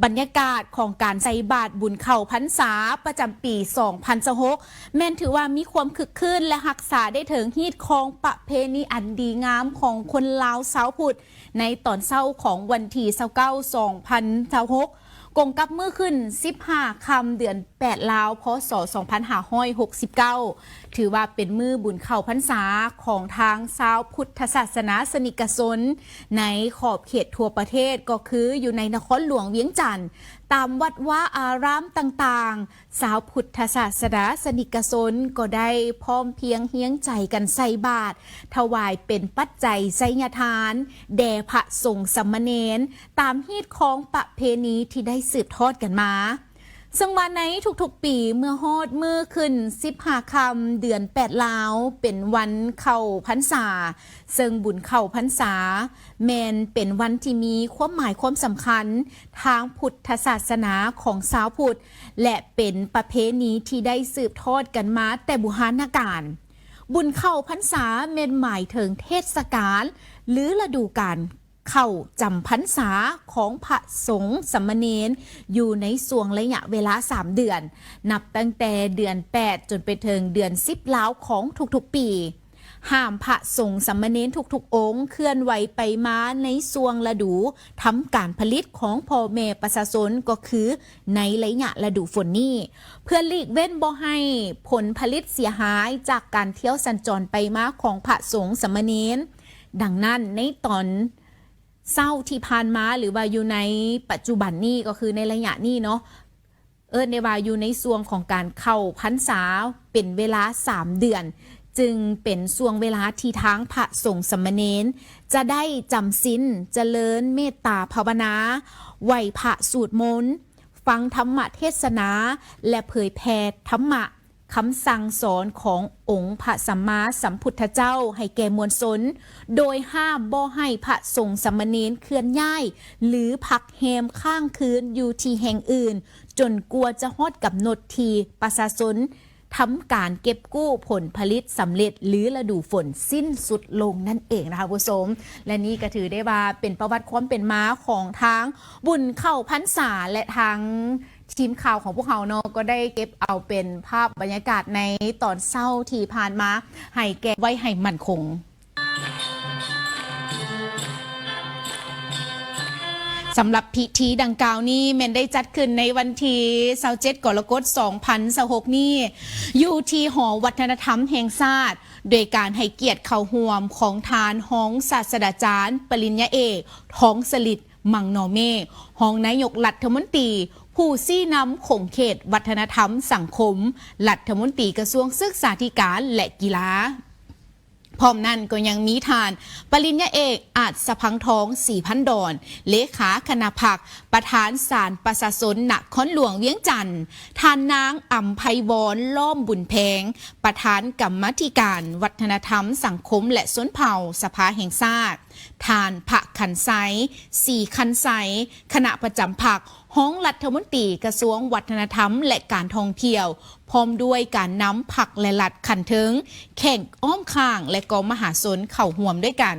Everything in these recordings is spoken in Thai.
บรรยากาศของการใส่บาตรบุญเข้าพรรษาประจำปี 2026 แม่นถือว่ามีความคึกคืนและรักษาได้ถึงฮีตของประเพณีอันดีงามของคนลาวชาวพุทธในตอนเช้าของวันที่29 2026กงกับมือขึ้น15ค่ำเดือน8ลาวพศ2569ถือว่าเป็นมือบุญเข้าพรรษาของทางชาวพุทธศาสนาสนิกชนในขอบเขตทั่วประเทศก็คืออยู่ในนครหลวงเวียงจันทร์ตามวัดว่าอารามต่างๆชาวพุทธศาสนาสนิกชนก็ได้พร้อมเพียงเฮียงใจกันใส่บาตรถวายเป็นปัจจัยไสยทานแด่พระสงฆ์สามเณรตามฮีตของประเพณีที่ได้สืบทอดกันมาซึ่งวันในทุกๆปีเมื่อฮอดมือขึ้น15ค่ำเดือน8ลาวเป็นวันเข้าพรรษาซึ่งบุญเข้าพรรษาแมนเป็นวันที่มีความหมายความสำคัญทางพุทธศาสนาของชาวพุทธและเป็นประเพณีที่ได้สืบทอดกันมาแต่โบราณกาลบุญเข้าพรรษาแมนหมายถึงเทศกาลหรือฤดูกาลเข้าจำพรรษาของพระสงฆ์สามเณรอยู่ในช่วงระยะเวลา3เดือนนับตั้งแต่เดือน8จนไปถึงเดือน10แล้วของทุกๆปีห้ามพระสงฆ์สามเณรทุกๆองค์เคลื่อนไหวไปมาในช่วงฤดูทำการผลิตของพ่อแม่ประชาชนก็คือในระยะฤดูฝนนี้เพื่อหลีกเว้นบ่ให้ผลผลิตเสียหายจากการเที่ยวสัญจรไปมาของพระสงฆ์สามเณรดังนั้นในตอนเศร้าที่ผ่านมาหรือว่าอยู่ในปัจจุบันนี้ก็คือในระยะนี้เนาะในว่าอยู่ในช่วงของการเข้าพรรษาเป็นเวลา3เดือนจึงเป็นช่วงเวลาที่ทางพระสงฆ์สามเณรจะได้จำศีลเจริญเมตตาภาวนาไหว้พระสวดมนต์ฟังธรรมเทศนาและเผยแผ่ธรรมะคำสั่งสอนขององค์พระสัมมาสัมพุทธเจ้าให้แก่มวลชนโดยห้ามบ่ให้พระสงฆ์สามเณรเคลื่อนย้ายหรือพักแรมข้างคืนอยู่ที่แห่งอื่นจนกลัวจะฮอดกับนดที่ประชาชนทำการเก็บกู้ผลผลิตสำเร็จหรือฤดูฝนสิ้นสุดลงนั่นเองนะคะผู้ชมและนี่ก็ถือได้ว่าเป็นประวัติความเป็นมาของทางบุญเข้าพรรษาและทางทีมข่าวของพวกเขาเนาะก็ได้เก็บเอาเป็นภาพบรรยากาศในตอนเช้าที่ผ่านมาให้แก้ไว้ให้มั่นคงสำหรับพิธีดังกล่าวนี้แมนได้จัดขึ้นในวันที่27กรกฎาคม2026นี้อยู่ที่หอวัฒนธรรมแห่งชาติโดยการให้เกียรติเข้าร่วมของทานห้องศาสตราจารย์ปริญญาเอกท้องสลิดมังนอเมห้องนายกรัฐมนตรีผู้ชี้นำของเขตวัฒนธรรมสังคมรัฐมนตรีกระทรวงศึกษาธิการและกีฬาพร้อมนั้นก็ยังมีทานปริญญาเอกอาจสะพังทอง4,000 ดอนเลขาคณะพรรคประธานศาลประชาชนนครหลวงเวียงจันทร์ทานนางอำไพวรล้อมบุญแพงประธานกรรมธิการวัฒนธรรมสังคมและชนเผ่าสภาแห่งชาติทานพระขันไซ4ขันไซคณะประจำพรรคห้องรัฐมนตรีกระทรวงวัฒนธรรมและการท่องเที่ยวพร้อมด้วยการนำพรรคและรัฐขันเทิงแข่งอ้อมข้างและกองมหาชนเข้าร่วมด้วยกัน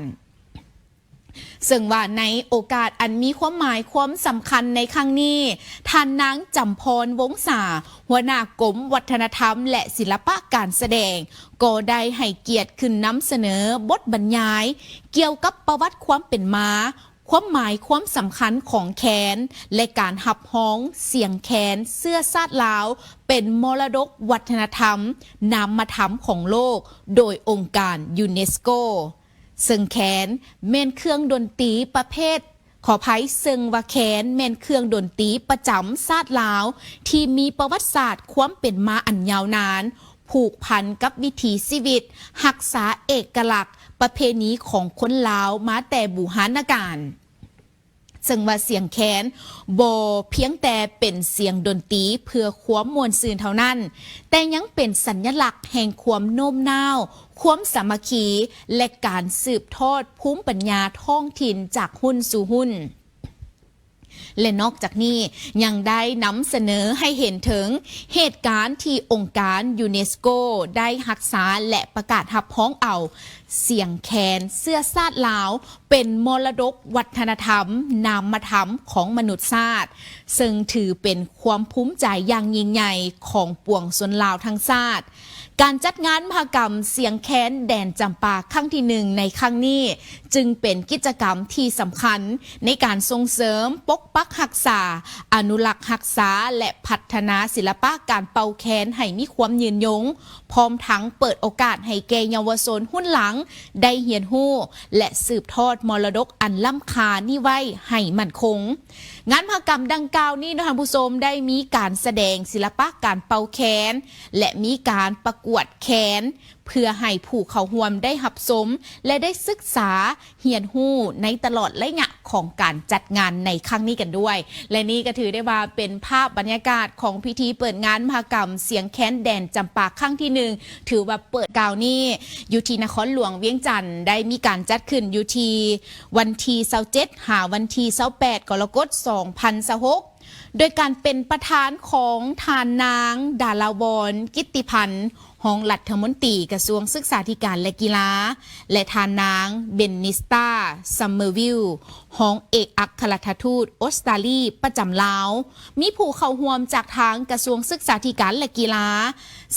ซึ่งว่าในโอกาสอันมีความหมายความสำคัญในครั้งนี้ท่านนางจำพรวงศาหัวหน้ากรมวัฒนธรรมและศิลปะการแสดงก็ได้ให้เกียรติขึ้นนำเสนอบทบรรยายเกี่ยวกับประวัติความเป็นมาความหมายความสำคัญของแคนและการหับฮ้องเสียงแคนเสื้อซาดลาวเป็นมรดกวัฒนธรรมนามธรรมของโลกโดยองค์การยูเนสโกซึ่งแคนแม่นเครื่องดนตรีประเภทขออภัยซึ่งว่าแคนแม่นเครื่องดนตรีประจำชาติลาวที่มีประวัติศาสตร์ความเป็นมาอันยาวนานผูกพันกับวิถีชีวิตรักษาเอกลักษณ์ประเพณีของคนลาวมาแต่โบราณกาลซึ่งว่าเสียงแคนบ่เพียงแต่เป็นเสียงดนตรีเพื่อความม่วนซื่นเท่านั้นแต่ยังเป็นสัญลักษณ์แห่งความโน้มน้าวความสามัคคีและการสืบทอดภูมิปัญญาท้องถิ่นจากหุ้นสู่หุ้นและนอกจากนี้ยังได้นำเสนอให้เห็นถึงเหตุการณ์ที่องค์การยูเนสโกได้รักษาและประกาศรับพ้องเอา เสียงแคนเสื้อซาดลาวเป็นมรดกวัฒนธรรมนามธรรมของมนุษยชาติซึ่งถือเป็นความภูมิใจอย่างยิ่งใหญ่ของปวงชนลาวทั้งชาติการจัดงานมหกรรมเสียงแคนแดนจำปาครั้งที่1ในครั้งนี้จึงเป็นกิจกรรมที่สำคัญในการส่งเสริมปกปักรักษาอนุรักษ์รักษาและพัฒนาศิลปะการเป่าแคนให้มีความยืนยงพร้อมทั้งเปิดโอกาสให้แก่เยาวชนรุ่นหลังได้เรียนรู้และสืบทอดมรดกอันล้ำค่านี้ไว้ให้มั่นคงงานมหกรรมดังกล่าวนี้ท่านผู้ชมได้มีการแสดงศิลปะการเป่าแคนและมีการประกวดแคนเพื่อให้ผู้เข้าร่วมได้รับชมและได้ศึกษาเรียนรู้ในตลอดระยะของการจัดงานในครั้งนี้กันด้วยและนี่ก็ถือได้ว่าเป็นภาพบรรยากาศของพิธีเปิดงานมหกรรมเสียงแคนแดนจำปาครั้งที่1ถือว่าเปิดกล่าวนี้อยู่ที่นครหลวงเวียงจันทน์ได้มีการจัดขึ้นอยู่ที่วันที่27หาวันที่28กรกฎาคม2026โดยการเป็นประธานของทานนางดาราวรกิตติพันธ์รองรัฐมนตรีกระทรวงศึกษาธิการและกีฬาและทานนางเบนนิสตาซัมเมอร์วิลรองเอกอัครราชทูตออสเตรเลียประจำลาวมีผู้เข้าร่วมจากทางกระทรวงศึกษาธิการและกีฬา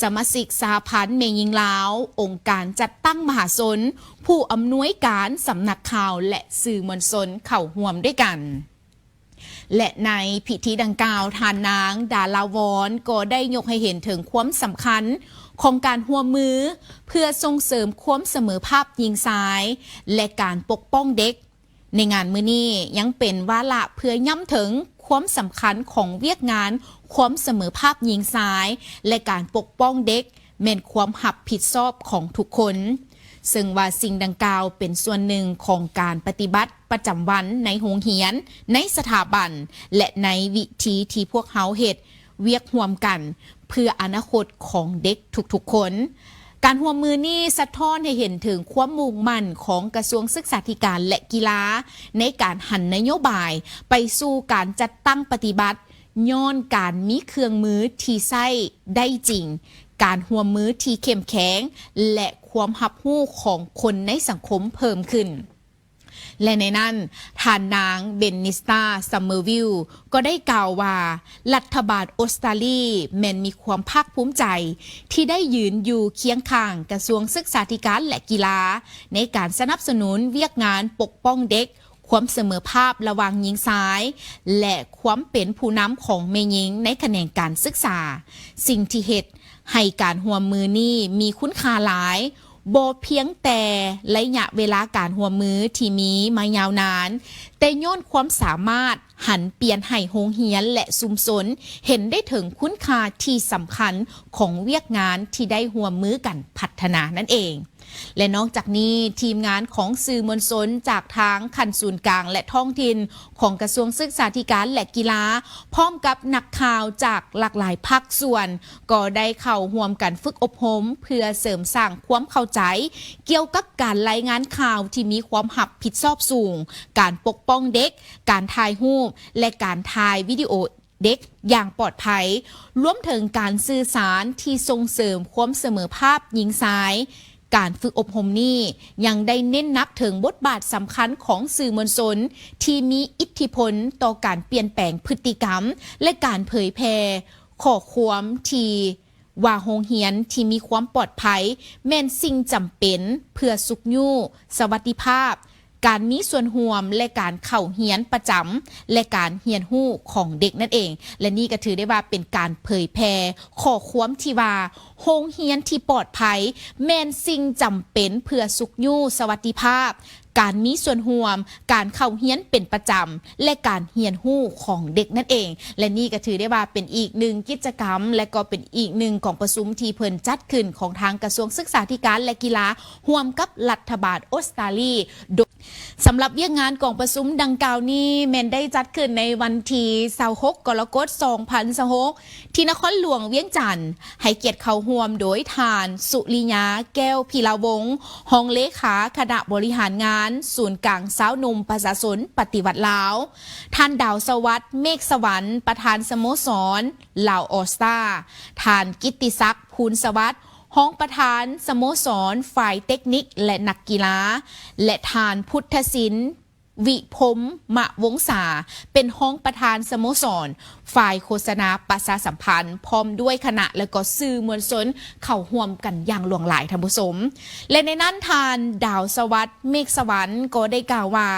สมาชิกสหพันธ์เมยิงลาวองค์การจัดตั้งมหาชนผู้อำนวยการสำนักข่าวและสื่อมวลชนเข้าร่วมด้วยกันและในพิธีดังกล่าวทานนางดาราวรก็ได้ยกให้เห็นถึงความสำคัญของการร่วมมือเพื่อส่งเสริมความเสมอภาพหญิงชายและการปกป้องเด็กในงานมื้อนี้ยังเป็นวาระเพื่อย้ำถึงความสำคัญของเวียกงานความเสมอภาพหญิงชายและการปกป้องเด็กแม่นความรับผิดชอบของทุกคนซึ่งว่าสิ่งดังกล่าวเป็นส่วนหนึ่งของการปฏิบัติประจำวันในโรงเรียนในสถาบันและในวิธีที่พวกเขาเฮ็ดเวียกร่วมกันเพื่ออนาคตของเด็กทุกๆคนการร่วมมือนี้สะท้อนให้เห็นถึงความมุ่งมั่นของกระทรวงศึกษาธิการและกีฬาในการหันนโยบายไปสู่การจัดตั้งปฏิบัติย้อนการมีเครื่องมือที่ใช้ได้จริงการร่วมมือที่เข้มแข็งและความรับรู้ของคนในสังคมเพิ่มขึ้นและในนั้นทานนางเบนนิสตาซัมเมอร์วิลก็ได้กล่าวว่ารัฐบาลออสเตรเลียแม้นมีความภาคภูมิใจที่ได้ยืนอยู่เคียงข้างกระทรวงศึกษาธิการและกีฬาในการสนับสนุนเวียกงานปกป้องเด็กความเสมอภาพระหว่างหญิงชายและความเป็นผู้นำของแม่หญิงในแขนงการศึกษาสิ่งที่เฮ็ดให้การร่วมมือนี้มีคุณค่าหลายบ่เพียงแต่ระยะเวลาการร่วมมือที่มีมายาวนานแต่ย้อนความสามารถหันเปลี่ยนให้โรงเรียนและชุมชนเห็นได้ถึงคุณค่าที่สำคัญของเวียกงานที่ได้ร่วมมือกันพัฒนานั่นเองและนอกจากนี้ทีมงานของสื่อมวลชนจากทางขั้นศูนย์กลางและท้องถิ่นของกระทรวงศึกษาธิการและกีฬาพร้อมกับนักข่าวจากหลากหลายภาคส่วนก็ได้เข้าร่วมกันฝึกอบรมเพื่อเสริมสร้างความเข้าใจเกี่ยวกับการรายงานข่าวที่มีความรับผิดชอบสูงการปกป้องเด็กการถ่ายรูปและการถ่ายวิดีโอเด็กอย่างปลอดภัยรวมถึงการสื่อสารที่ส่งเสริมความเสมอภาพหญิงชายการฝึกอบรมนี้ยังได้เน้นนักถึงบทบาทสำคัญของสื่อมวลชนที่มีอิทธิพลต่อการเปลี่ยนแปลงพฤติกรรมและการเผยแพร่ข้อความที่ว่าโรงเรียนที่มีความปลอดภัยแม่นสิ่งจำเป็นเพื่อสุขอยู่สวัสดิภาพการมีส่วนร่วมและการเข้าเรียนประจำและการเรียนรู้ของเด็กนั่นเองและนี่ก็ถือได้ว่าเป็นการเผยแพร่ข้อความที่ว่าโรงเรียนที่ปลอดภัยแม่นสิ่งจำเป็นเพื่อสุขอยู่สวัสดิภาพการมีส่วนร่วมการเข้าเรียนเป็นประจำและการเรียนรู้ของเด็กนั่นเองและนี่ก็ถือได้ว่าเป็นอีกหนึ่งกิจกรรมและก็เป็นอีกหนึ่งของประชุมที่เพิ่นจัดขึ้นของทางกระทรวงศึกษาธิการและกีฬาร่วมกับรัฐบาลออสเตรเลียสำหรับเวียกงานกองประชุมดังกล่าวนี้แม่นได้จัดขึ้นในวันที่26กรกฎาคม2026ที่นครหลวงเวียงจันทน์ให้เกียรติเข้าร่วมโดยทานสุริยาแก้วพิลาวงศ์รองเลขาคณะบริหารงานศูนย์กลางสาวหนุ่มประชาชนปฏิวัติลาวท่านดาวสวัสดิ์เมฆสวรรค์ประธานสโมสรลาวออสตาท่านกิตติศักดิ์ภูลสวัสดิ์ ห้องประธานสโมสรฝ่ายเทคนิคและนักกีฬาและทานพุทธศิลป์วิพมมะวงศาเป็นห้องประธานสโมสรฝ่ายโฆษณาประชาสัมพันธ์พร้อมด้วยคณะและก็สื่อมวลชนเข้าร่วมกันอย่างหลวงหลายท่านผู้ชมและในนั้นทานดาวสวัสดิ์เมฆสวรรค์ก็ได้กล่าวว่า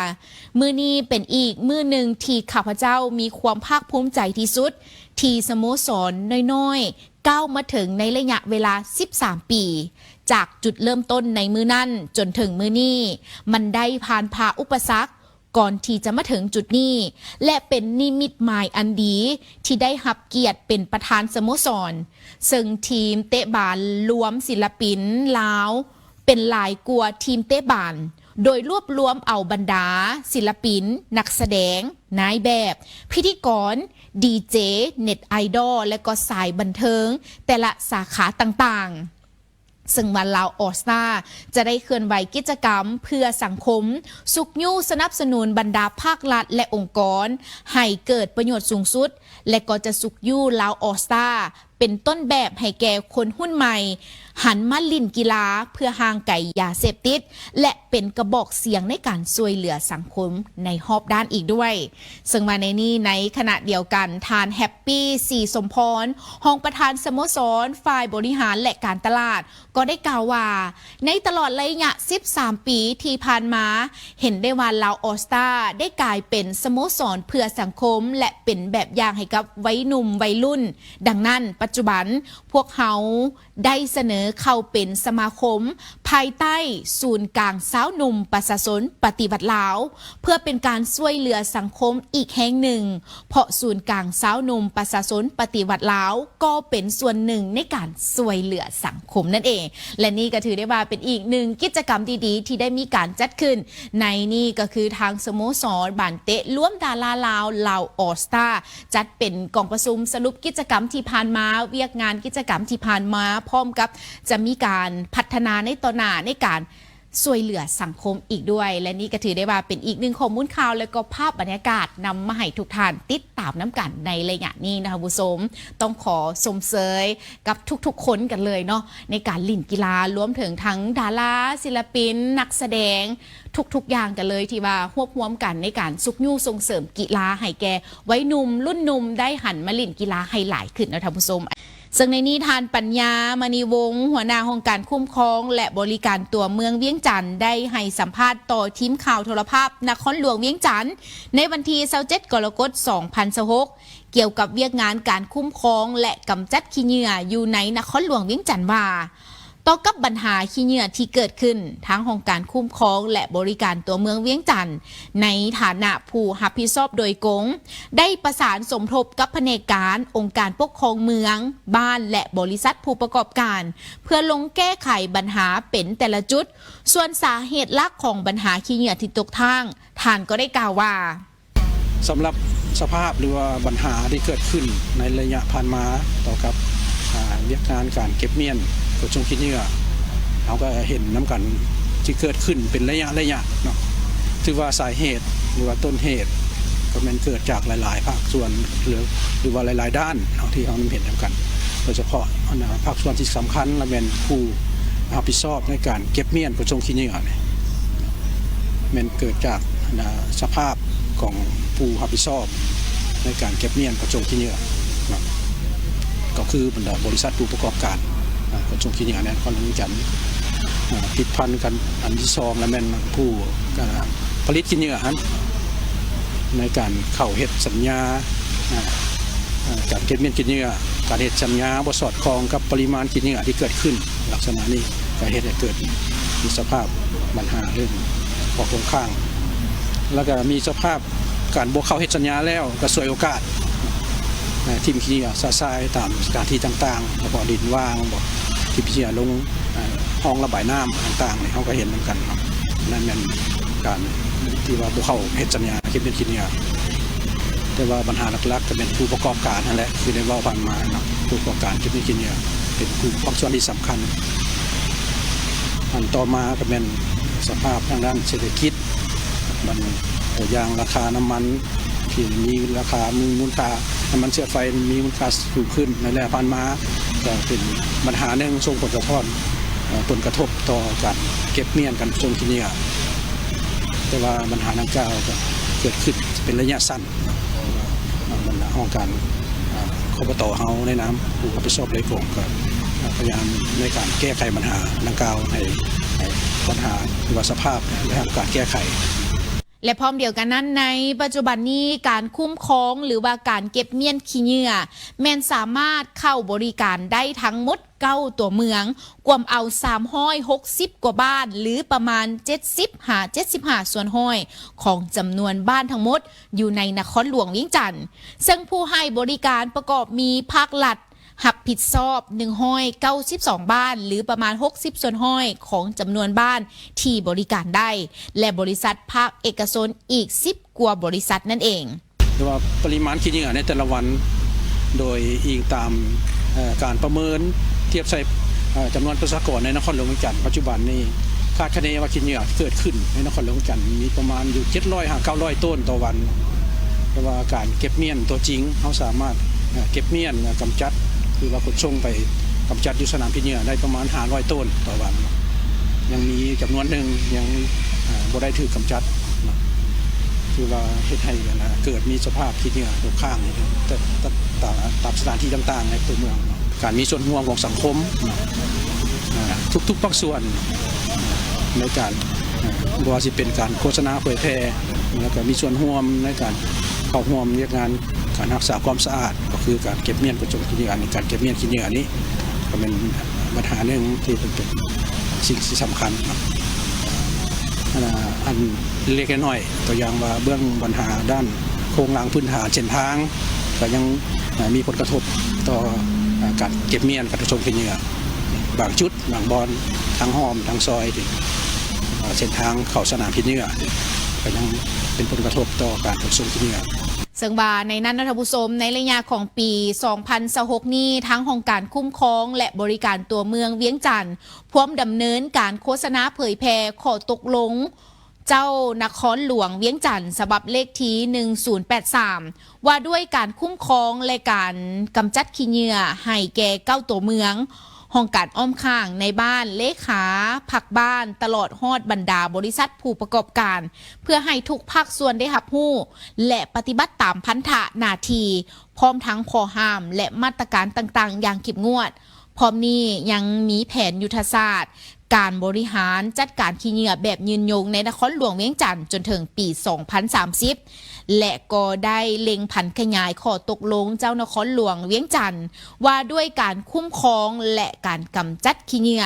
มื้อนี้เป็นอีกมื้อหนึ่งที่ข้าพเจ้ามีความภาคภูมิใจที่สุดที่สโมสรน้อยๆก้าวมาถึงในระยะเวลา13 ปีจากจุดเริ่มต้นในมื้อนั้นจนถึงมื้อนี้มันได้ผ่านพาอุปสรรคก่อนที่จะมาถึงจุดนี้และเป็นนิมิตหมายอันดีที่ได้รับเกียรติเป็นประธานสโมสรซึ่งทีมเตะบาสรวมศิลปินลาวเป็นหลายกว่าทีมเตะบาสโดยรวบรวมเอาบรรดาศิลปินนักแสดงนายแบบพิธีกรดีเจเน็ตไอดอลและก็สายบันเทิงแต่ละสาขาต่างๆซึ่งวันลาวออสตาจะได้เคลื่อนไหวกิจกรรมเพื่อสังคมสุขยู่สนับสนุนบรรดาภาครัฐและองค์กรให้เกิดประโยชน์สูงสุดและก็จะสุขยู่ลาวออสตาเป็นต้นแบบให้แก่คนรุ่นใหม่หันมาลิ่นกีฬาเพื่อห่างไกลยาเสพติดและเป็นกระบอกเสียงในการช่วยเหลือสังคมในรอบด้านอีกด้วยซึ่งมาในนี้ในขณะเดียวกันทานแฮปปี้สีสมพรห้องประธานสโมสรฝ่ายบริหารและการตลาดก็ได้กล่าวว่าในตลอดระยะ13 ปีที่ผ่านมาเห็นได้ว่าลาวออสตาได้กลายเป็นสโมสรเพื่อสังคมและเป็นแบบอย่างให้กับวัยหนุ่มวัยรุ่นดังนั้นปัจจุบันพวกเขาได้เสนอเข้าเป็นสมาคมภายใต้ศูนย์กลางสาวหนุ่มประชาชนปฏิบัติลาวเพื่อเป็นการช่วยเหลือสังคมอีกแห่งหนึ่งเพราะศูนย์กลางสาวหนุ่มประชาชนปฏิบัติลาวก็เป็นส่วนหนึ่งในการช่วยเหลือสังคมนั่นเองและนี่ก็ถือได้ว่าเป็นอีกหนึ่งกิจกรรมดีๆที่ได้มีการจัดขึ้นในนี่ก็คือทางสโมสรบ้านเตะร่วมดาราลาวลาวออสตาจัดเป็นกองประชุมสรุปกิจกรรมที่ผ่านมาเวียกงานกิจกรรมที่ผ่านมาพร้อมกับจะมีการพัฒนาในต่อหน้าในการช่วยเหลือสังคมอีกด้วยและนี่ก็ถือได้ว่าเป็นอีกหนึ่งข้อมูลข่าวและก็ภาพบรรยากาศนำมาให้ทุกท่านติดตามน้ำกันในระยะนี้นะคะผู้ชมต้องขอชมเชยกับทุกๆคนกันเลยเนาะในการลิ่นกีฬารวมถึงทั้งดาราศิลปินนักแสดงทุกๆอย่างกันเลยที่ว่าควบรวมกันในการสุขยู่ส่งเสริมกีฬาให้แก่วัยหนุ่มรุ่นหนุ่มได้หันมาลิ่นกีฬาให้หลายขึ้นนะท่านผู้ชมซึ่งในนี้ทานปัญญามณีวงศ์หัวหน้าองค์การคุ้มครองและบริการตัวเมืองเวียงจันทร์ได้ให้สัมภาษณ์ต่อทีมข่าวโทรภาพนครหลวงเวียงจันทร์ในวันที่27 กรกฎาคม 2026เกี่ยวกับเวียกงานการคุ้มครองและกำจัดขี้เหงื่ออยู่ในนครหลวงเวียงจันทร์ว่าต่อกับปัญหาขี้เหงื่อที่เกิดขึ้นทั้งองค์การคุ้มครองและบริการตัวเมืองเวียงจันทร์ในฐานะผู้รับผิดชอบโดยกงได้ประสานสมทบกับแผนกการองค์การปกครองเมืองบ้านและบริษัทผู้ประกอบการเพื่อลงแก้ไขปัญหาเป็นแต่ละจุดส่วนสาเหตุหลักของปัญหาขี้เหงื่อที่ตกทางท่านก็ได้กล่าวว่าสำหรับสภาพหรือว่าปัญหาที่เกิดขึ้นในระยะผ่านมาต่อกับเรื่องงานการเก็บเมียนกดชงขี้เหงื่อเราก็เห็นน้ำกันที่เกิดขึ้นเป็นระยะเนาะถือว่าสาเหตุหรือว่าต้นเหตุก็มันเกิดจากหลายๆภาคส่วนหรือว่าหลายๆด้านที่เราเห็นน้ำกันโดยเฉพาะภาคส่วนที่สำคัญและเป็นผู้รับผิดชอบในการเก็บเมียนกดชงขี้เหงื่อเนี่ยมันเกิดจากสภาพของผู้รับผิดชอบในการเก็บเมียนกดชงขี้เหงื่อก็คือบริษัทผู้ประกอบการกดชงขี้เหงื่อเนี่ยคนนี้กันติดพันกันอันที่สองและเป็นผู้ผลิตขี้เหงื่อในการเข้าเฮ็ดสัญญาการเก็บเมียนขี้เหงื่อการเฮ็ดสัญญาบ่สอดคล้องกับปริมาณขี้เหงื่อที่เกิดขึ้นลักษณะนี้ก็เฮ็ดให้เกิดมีสภาพปัญหาเรื่องข้อคงข้างแล้วก็มีสภาพการบ่เข้าเฮ็ดสัญญาแล้วก็สวยโอกาสทีมขี้เหงื่อซาซายตามสถานที่ต่างๆแล้วก็ดินว่างบ่ที่ขี้เหงื่อลงห้องระบายน้ำต่างๆเนี่ยเขาก็เห็นเหมือนกันนั่นเป็นการที่ว่าบ่เข้าเฮ็ดสัญญาเก็บเมียนขี้เหงื่อแต่ว่าปัญหาหลักๆก็เป็นผู้ประกอบการนั่นแหละที่ได้ว่าผ่านมาผู้ประกอบการเก็บเมียนขี้เหงื่อเป็นผู้ภาคส่วนที่สำคัญอันต่อมาก็เป็นสภาพทางด้านเศรษฐกิจมันตัวอย่างราคาน้ำมันที่มีราคามีมูลค่าน้ำมันเชื้อไฟมีมูลค่าสูงขึ้นในระยะผ่านมา ก็เป็นปัญหาหนึ่งส่งผลกระทบต่อการเก็บเมียนกันส่งที่นี่แต่ว่าปัญหาดังกล่าวก็เกิดขึ้นเป็นระยะสั้นบรรดาห้องการคบต.เฮาในน้ำผู้รับผิดชอบเลยผมก็พยายามในการแก้ไขปัญหาดังกล่าวให้ปัญหาหรือว่าสภาพได้รับการแก้ไขและพร้อมเดียวกันนั้นในปัจจุบันนี้การคุ้มครองหรือว่าการเก็บเมียนขี้เหงื่อแม่นสามารถเข้าบริการได้ทั้งหมด9ตัวเมืองกวมเอา360กว่าบ้านหรือประมาณ75ส่วนห้อยของจำนวนบ้านทั้งหมดอยู่ในนครหลวงเวียงจันทน์ซึ่งผู้ให้บริการประกอบมีภาครัฐหับผิดชอบ192บ้านหรือประมาณ60ส่วนห้อยของจำนวนบ้านที่บริการได้และบริษัทภาคเอกชนอีก10กว่าบริษัทนั่นเองหรือว่าปริมาณขี้เหงื่อในแต่ละวันโดยอิงตามการประเมินเทียบใส่จำนวนประชากรในนครหลวงเวียงจันทน์ปัจจุบันนี้คาดคะเนว่าขี้เหงื่อเกิดขึ้นในนครหลวงเวียงจันทน์มีประมาณอยู่700-900ต้นต่อวันแต่ว่าการเก็บเมียนตัวจริงเขาสามารถเก็บเมียนกำจัดคือว่าขนส่งไปกำจัดยุสนามพิษเหงื่อได้ประมาณ500ต้นต่อวันยังมีจำนวนหนึ่งยังบ่ได้ถูกกำจัดคือว่าเฮ็ดให้เกิดมีสภาพพิษเหงื่อตกข้างตามสถานที่ต่างๆในตัวเมืองการมีส่วนร่วมของสังคมทุกภาคส่วนในการบ่ว่าสิเป็นการโฆษณาเผยแพร่แล้วก็มีส่วนร่วมในการเข้าร่วมเรื่องงานการรักษาความสะอาดก็คือการเก็บเมียนประจงขี้เหงื่อในการเก็บเมียนขี้เหงื่อนี้ก็เป็นปัญหาหนึ่งที่เป็นสิ่งที่สำคัญอันเล็กน้อยตัวอย่างว่าเบื้องปัญหาด้านโครงหลังพื้นฐานเส้นทางก็ยังมีผลกระทบต่อการเก็บเมียนประจงขี้เหงื่อบางจุดบางบอนทางห้อมทางซอยเส้นทางเข้าสนามขี้เหงื่อก็ยังเป็นผลกระทบต่อการขนส่งขี้เหงื่อซึ่งว่าในนั้นท่านผู้ชมในระยะของปี 2026 นี้ทั้งองค์การคุ้มครองและบริการตัวเมืองเวียงจันทน์พร้อมดำเนินการโฆษณาเผยแพร่ข้อตกลงเจ้านครหลวงเวียงจันทน์ฉบับเลขที่1083ว่าด้วยการคุ้มครองและการกำจัดขี้เหงื่อให้แก่9ตัวเมืองห้องการอ้อมข้างในบ้านเลขาผักบ้านตลอดฮอดบรรดาบริษัทผู้ประกอบการเพื่อให้ทุกภาคส่วนได้รับรู้และปฏิบัติตามพันธะหน้าที่พร้อมทั้งข้อห้ามและมาตรการต่างๆอย่างเข้มงวดพร้อมนี้ยังมีแผนยุทธศาสตร์การบริหารจัดการขี้เหงื่อแบบยืนยงในนครหลวงเวียงจันทน์จนถึงปี 2030 และก็ได้เล็งผันขยายข้อตกลงเจ้านครหลวงเวียงจันทน์ว่าด้วยการคุ้มครองและการกำจัดขี้เหงื่อ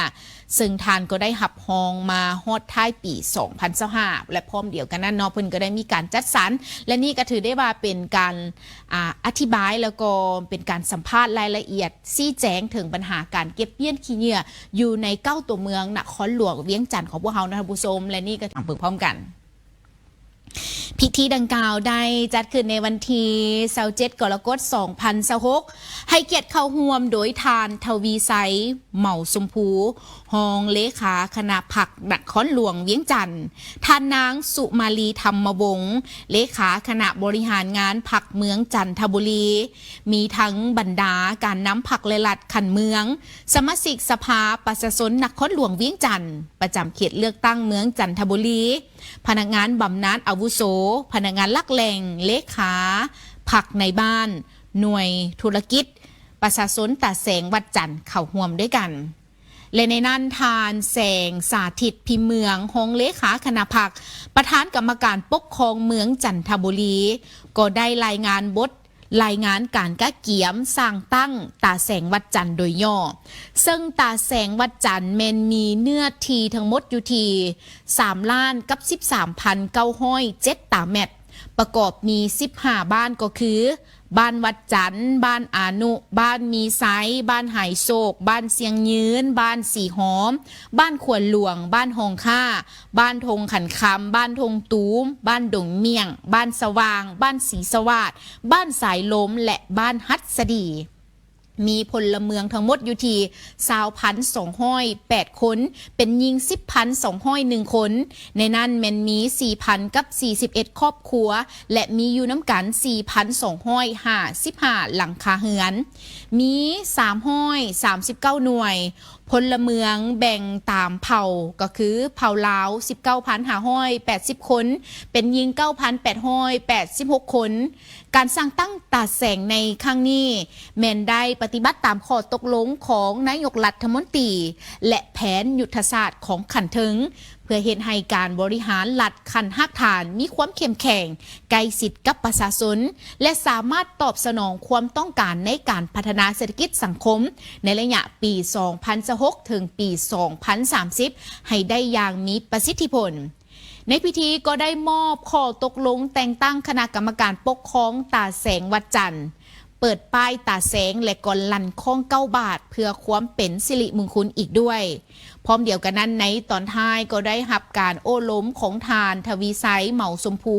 ซึ่งทานก็ได้หับฮองมาฮอดท้ายปี 2025 และพร้อมเดียวกันนั้นเนาะเพิ่นก็ได้มีการจัดสรรและนี่ก็ถือได้ว่าเป็นการอธิบายแล้วก็เป็นการสัมภาษณ์รายละเอียดชี้แจงถึงปัญหาการเก็บเมียนขี้เหงื่ออยู่ใน9ตัวเมืองนครหลวงเวียงจันทน์ของพวกเฮานะท่านผู้ชมและนี่ก็ทำเปิดพร้อมกันพิธีดังกล่าวได้จัดขึ้นในวันที่27 กรกฎาคม 2026ให้เกียรติเข้าร่วมโดยทานทวีไซเหมาสมภูรองเลขาคณะผักนครหลวงเวียงจันทน์ท่านนางสุมาลีธรรมวงศ์เลขาคณะบริหารงานผักเมืองจันทบุรีมีทั้งบรรดาการนำผักและลัดขันเมืองสมาชิกสภาประชาชนนครหลวงเวียงจันทน์ประจำเขตเลือกตั้งเมืองจันทบุรีพนักงานบำนาญอาวุโสพนักงานลักแหล่งเลขาผักในบ้านหน่วยธุรกิจประชาชนตาแสงวัดจันทร์เข้าร่วมด้วยกันและในนั้นทานแสงสาธิตพิมพ์เมืองหงเลขาคณะผักประธานกรรมการปกครองเมืองจันทบุรีก็ได้รายงานการกะเกียมสร้างตั้งตาแสงวัดจันทร์โดยย่อซึ่งตาแสงวัดจันทร์มีเนื้อที่ทั้งหมดอยู่ที่3,13,907 ตารางเมตรประกอบมี15บ้านก็คือบ้านวัดจันทร์บ้านอานุบ้านมีไซบ้านไหโศกบ้านเสียงยืนบ้านสีหอมบ้านขวนหลวงบ้านหงค่าบ้านทงขันคำบ้านทงตูมบ้านดงเมียงบ้านสว่างบ้านสีสวัสดิ์บ้านสายลมและบ้านฮัตสดี มีพลเมืองทั้งหมดอยู่ที่20,208 คน เป็นยิง 10,201 คน ในนั้นแม่นมี 4,000 กับ 41 ครอบครัว และมีอยู่น้ำกัน 4,255 หลังคาเรือน มี339 หน่วย พลเมืองแบ่งตามเผ่าก็คือเผ่าลาว 19,580 คน เป็นยิง 9,886 คน การสร้างตั้งตาแสงในครั้งนี้แม่นได้ปฏิบัติตามข้อตกลงของนายกรัฐมนตรีและแผนยุทธศาสตร์ของขันถึงเพื่อเห็นให้การบริหารรัฐคันหักฐานมีความเข้มแข็งใกล้ชิดกับประชาชนและสามารถตอบสนองความต้องการในการพัฒนาเศรษฐกิจสังคมในระยะปี 2026 ถึงปี 2030 ให้ได้อย่างมีประสิทธิผลในพิธีก็ได้มอบข้อตกลงแต่งตั้งคณะกรรมการปกครองตาแสงวัดจันทร์เปิดป้ายตาแสงและก่อนลั่นข้อง9 บาทเพื่อความเป็นสิริมงคลอีกด้วยพร้อมเดียวกันนั้นในตอนท้ายก็ได้รับการโอ้ล้มของทานทวีไซเหมาสมภู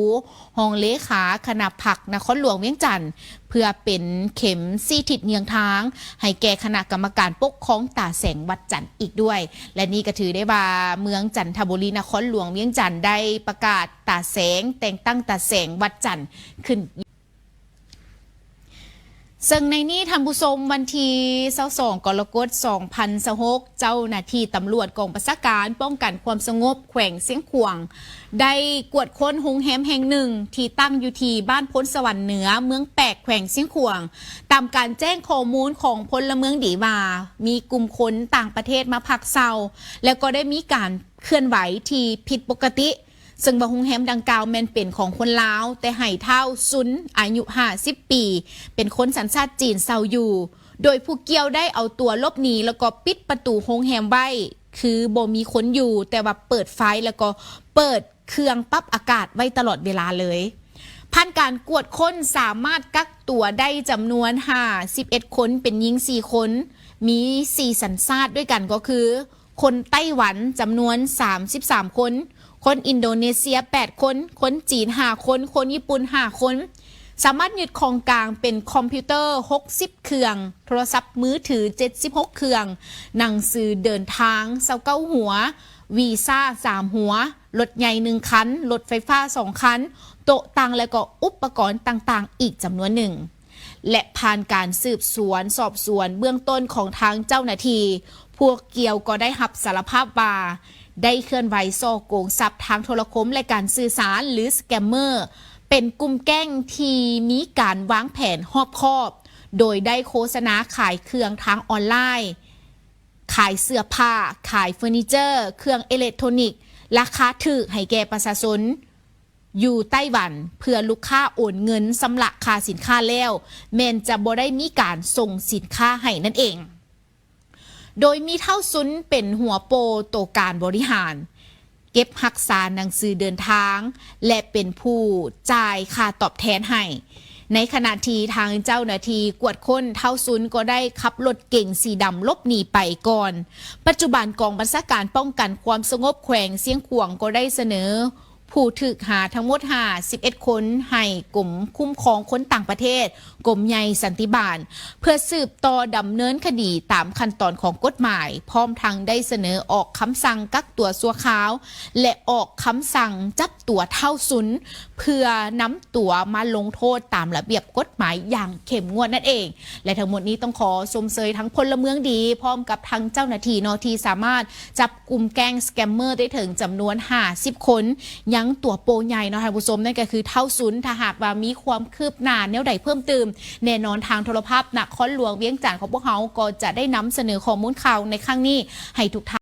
รองเลขาคณะผักนครหลวงเวียงจันทร์เพื่อเป็นเข็มซี่ทิศเนียงทางให้แก่คณะกรรมการปกครองตาแสงวัดจันทร์อีกด้วยและนี่ก็ถือได้ว่าเมืองจันทบุรีนครหลวงเวียงจันทร์ได้ประกาศตาแสงแต่งตั้งตาแสงวัดจันทร์ขึ้นซึ่งในนี้ท่านผู้ชมวันที่22 กรกฎาคม 2026 เจ้าหน้าที่ตำรวจกองบัญชาการป้องกันความสงบแขวงเสียงขวางได้กวดค้นโรงแรมแห่งหนึ่งที่ตั้งอยู่ที่บ้านพ้นสวรรค์เหนือเมืองแปกแขวงเสียงขวางตามการแจ้งข้อมูลของพลเมืองดีว่ามีกลุ่มคนต่างประเทศมาพักเซาแล้วก็ได้มีการเคลื่อนไหวที่ผิดปกติซึ่งโรงแรมดังกล่าวแม่นเป็นของคนลาวแต่ให้เท่าซุนอายุ50 ปีเป็นคนสัญชาติจีนเซาอยู่โดยผู้เกี่ยวได้เอาตัวลบหนีแล้วก็ปิดประตูโรงแรมไว้คือบ่มีคนอยู่แต่ว่าเปิดไฟแล้วก็เปิดเครื่องปรับอากาศไว้ตลอดเวลาเลยผ่านการกวดค้นสามารถกักตัวได้จำนวน51 คนเป็นหญิง4 คนมี4 สัญชาติด้วยกันก็คือคนไต้หวันจำนวน33 คนคนอินโดนีเซีย8 คน คนจีน5 คน คนญี่ปุ่น5 คน สามารถยึดของกลางเป็นคอมพิวเตอร์60 เครื่อง โทรศัพท์มือถือ76 เครื่อง หนังสือเดินทาง29 หัว วีซ่า3 หัว รถใหญ่1 คัน รถไฟฟ้า2 คัน โต๊ะตั้งและก็อุปกรณ์ต่างๆอีกจำนวนหนึ่ง และผ่านการสืบสวนสอบสวนเบื้องต้นของทางเจ้าหน้าที่พวกเกี่ยวก็ได้รับสารภาพว่าได้เคลื่อนไหวซ่อโกงทรัพย์ทางโทรคมและการสื่อสารหรือสแกมเมอร์เป็นกลุ่มแก๊งที่มีการวางแผนรอบคอบโดยได้โฆษณาขายเครื่องทางออนไลน์ขายเสื้อผ้าขายเฟอร์นิเจอร์เครื่องอิเล็กทรอนิกส์ราคาถูกให้แก่ประชาชนอยู่ไต้หวันเพื่อลูกค้าโอนเงินสำหรับค่าสินค้าแล้วแม้นจะบ่ได้มีการส่งสินค้าให้นั่นเองโดยมีเท่าซุนเป็นหัวโปโตการบริหารเก็บรักษาหนังสือเดินทางและเป็นผู้จ่ายค่าตอบแทนให้ในขณะที่ทางเจ้าหน้าที่กวดค้นเท่าซุนก็ได้ขับรถเก๋งสีดำลบหนีไปก่อนปัจจุบันกองบัญชาการป้องกันความสงบแขวงเสียงขวางก็ได้เสนอผู้ถูกหาทั้งหมด51 คนให้กรมคุ้มครองคนต่างประเทศกรมใหญ่สันติบาลเพื่อสืบต่อดำเนินคดีตามขั้นตอนของกฎหมายพร้อมทั้งได้เสนอออกคำสั่งกักตัวชั่วคราวและออกคำสั่งจับตัวเท่าซุนเพื่อนำตัวมาลงโทษตามระเบียบกฎหมายอย่างเข้มงวดนั่นเองและทั้งหมดนี้ต้องขอชมเชยทั้งพลเมืองดีพร้อมกับทั้งเจ้าหน้าที่ที่สามารถจับกลุ่มแก๊งสแกมเมอร์ได้ถึงจำนวน50 คนยังตัวโปใหญ่ท่านผู้ชมนั่นก็คือเท่าซุนถ้าหากว่ามีความคืบหน้าแนวใดเพิ่มเติมแน่นอนทางโทรภาพนครหลวงเวียงจันทร์ของพวกเขาก็จะได้นำเสนอข้อมูลข่าวในครั้งนี้ให้ทุกท่าน